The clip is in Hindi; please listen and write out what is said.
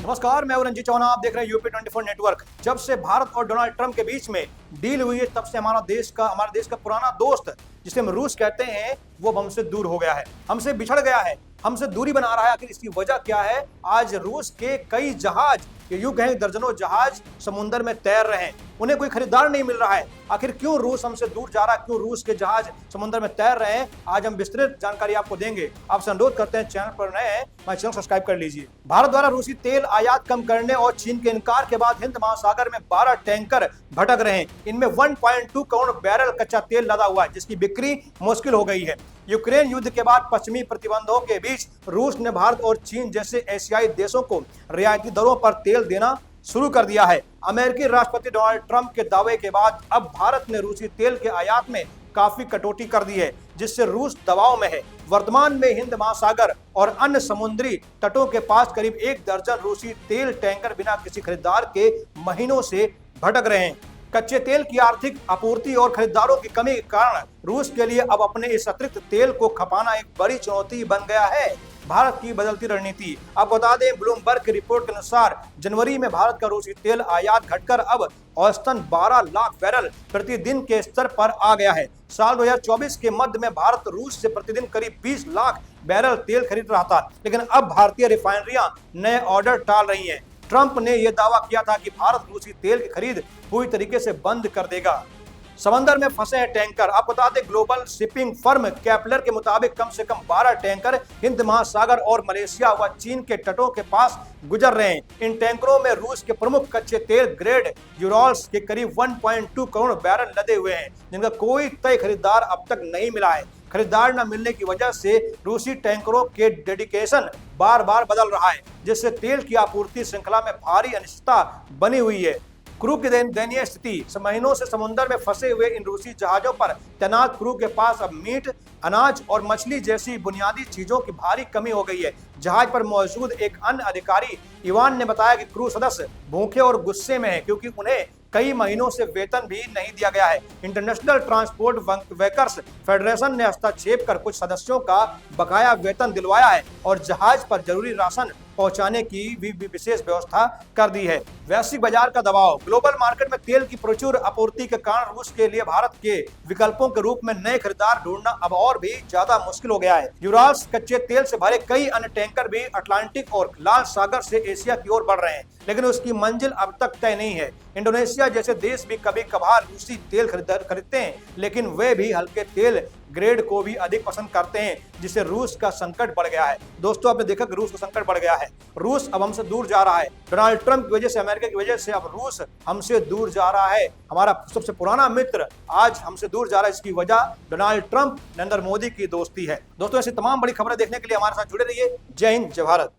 नमस्कार, मैं रंजीत चौहान। आप देख रहे हैं यूपी 24 नेटवर्क। जब से भारत और डोनाल्ड ट्रंप के बीच में डील हुई है, तब से हमारा देश का पुराना दोस्त, जिसे हम रूस कहते हैं, वो अब हमसे दूर हो गया है, हमसे बिछड़ गया है, हमसे दूरी बना रहा है। आखिर इसकी वजह क्या है? आज रूस के कई जहाज, ये यूं कहें दर्जनों जहाज समुद्र में तैर रहे हैं, उन्हें कोई खरीदार नहीं मिल रहा है। आखिर क्यों रूस हमसे दूर जा रहा है? क्यों रूस के जहाज समुद्र में तैर रहे हैं? आज हम विस्तृत जानकारी आपको देंगे। आपसे अनुरोध करते हैं, चैनल पर नए हैं, हमारे चैनल सब्सक्राइब कर लीजिए। भारत द्वारा रूसी तेल आयात कम करने और चीन के इनकार के बाद हिंद महासागर में 12 टैंकर भटक रहे हैं। इनमें 1.2 करोड़ बैरल कच्चा तेल लदा हुआ है, जिसकी बिक्री मुश्किल हो गई है। यूक्रेन युद्ध के बाद पश्चिमी प्रतिबंधों के बीच रूस ने भारत और चीन जैसे एशियाई देशों को रियायती दरों पर तेल देना शुरू कर दिया है। अमेरिकी राष्ट्रपति डोनाल्ड ट्रंप के दावे के बाद अब भारत ने रूसी तेल के आयात में काफी कटौती कर दी है, जिससे रूस दबाव में है। वर्तमान में हिंद महासागर और अन्य समुद्री तटों के पास करीब 1 दर्जन रूसी तेल टैंकर बिना किसी खरीदार के महीनों से भटक रहे हैं। कच्चे तेल की आर्थिक आपूर्ति और खरीदारों की कमी के कारण रूस के लिए अब अपने इस अतिरिक्त तेल को खपाना एक बड़ी चुनौती बन गया है। भारत की बदलती रणनीति। आपको बता दें, ब्लूमबर्ग की रिपोर्ट के अनुसार जनवरी में भारत का रूसी तेल आयात घटकर अब औसतन 12 लाख बैरल प्रतिदिन के स्तर पर आ गया है। साल 2024 के मध्य में भारत रूस से प्रतिदिन करीब 20 लाख बैरल तेल खरीद रहा था, लेकिन अब भारतीय रिफाइनरियां नए ऑर्डर टाल रही हैं। ट्रंप ने यह दावा किया था कि भारत रूसी तेल की खरीद पूरी तरीके से बंद कर देगा। समंदर में फंसे हैं टैंकर। आप बता दें, ग्लोबल शिपिंग फर्म केपलर के मुताबिक कम से कम 12 टैंकर हिंद महासागर और मलेशिया व चीन के तटों के पास गुजर रहे हैं। इन टैंकरों में रूस के प्रमुख कच्चे तेल ग्रेड यूरल्स के करीब 1.2 करोड़ बैरल लदे हुए हैं, जिनका कोई तय खरीदार अब तक नहीं मिला है। खरीदार न मिलने की वजह से रूसी टैंकरों के डेडिकेशन बार बार बदल रहा है, जिससे तेल की आपूर्ति श्रृंखला में भारी अनिश्चितता बनी हुई है। क्रू की दयनीय स्थिति। महीनों से समुद्र में फंसे हुए इन रूसी जहाजों पर तैनात क्रू के पास अब मीट, अनाज और मछली जैसी बुनियादी चीजों की भारी कमी हो गई है। जहाज पर मौजूद एक अन्य अधिकारी इवान ने बताया कि क्रू सदस्य भूखे और गुस्से में हैं, क्योंकि उन्हें कई महीनों से वेतन भी नहीं दिया गया है। इंटरनेशनल ट्रांसपोर्ट वर्कर्स फेडरेशन ने हस्तक्षेप कर कुछ सदस्यों का बकाया वेतन दिलवाया है और जहाज पर जरूरी राशन पहुंचाने की भी विशेष व्यवस्था कर दी है। वैश्विक बाजार का दबाव। ग्लोबल मार्केट में तेल की प्रचुर आपूर्ति के कारण रूस के लिए भारत के विकल्पों के रूप में नए खरीदार ढूंढना अब और भी ज्यादा मुश्किल हो गया है। यूराल्स कच्चे तेल से भरे कई अन्य टैंकर भी अटलांटिक और लाल सागर से एशिया की ओर बढ़ रहे हैं, लेकिन उसकी मंजिल अब तक तय नहीं है। इंडोनेशिया जैसे देश भी कभी कभार रूसी तेल खरीदते हैं, लेकिन वे भी हल्के तेल ग्रेड को भी अधिक पसंद करते हैं, जिससे रूस का संकट बढ़ गया है। दोस्तों, आपने देखा कि रूस का संकट बढ़ गया है। रूस अब हमसे दूर जा रहा है। डोनाल्ड ट्रंप की वजह से, अमेरिका की वजह से अब रूस हमसे दूर जा रहा है। हमारा सबसे पुराना मित्र आज हमसे दूर जा रहा है। इसकी वजह डोनाल्ड ट्रंप, नरेंद्र मोदी की दोस्ती है। दोस्तों, ऐसी तमाम बड़ी खबरें देखने के लिए हमारे साथ जुड़े रहिए। जय हिंद, जय भारत।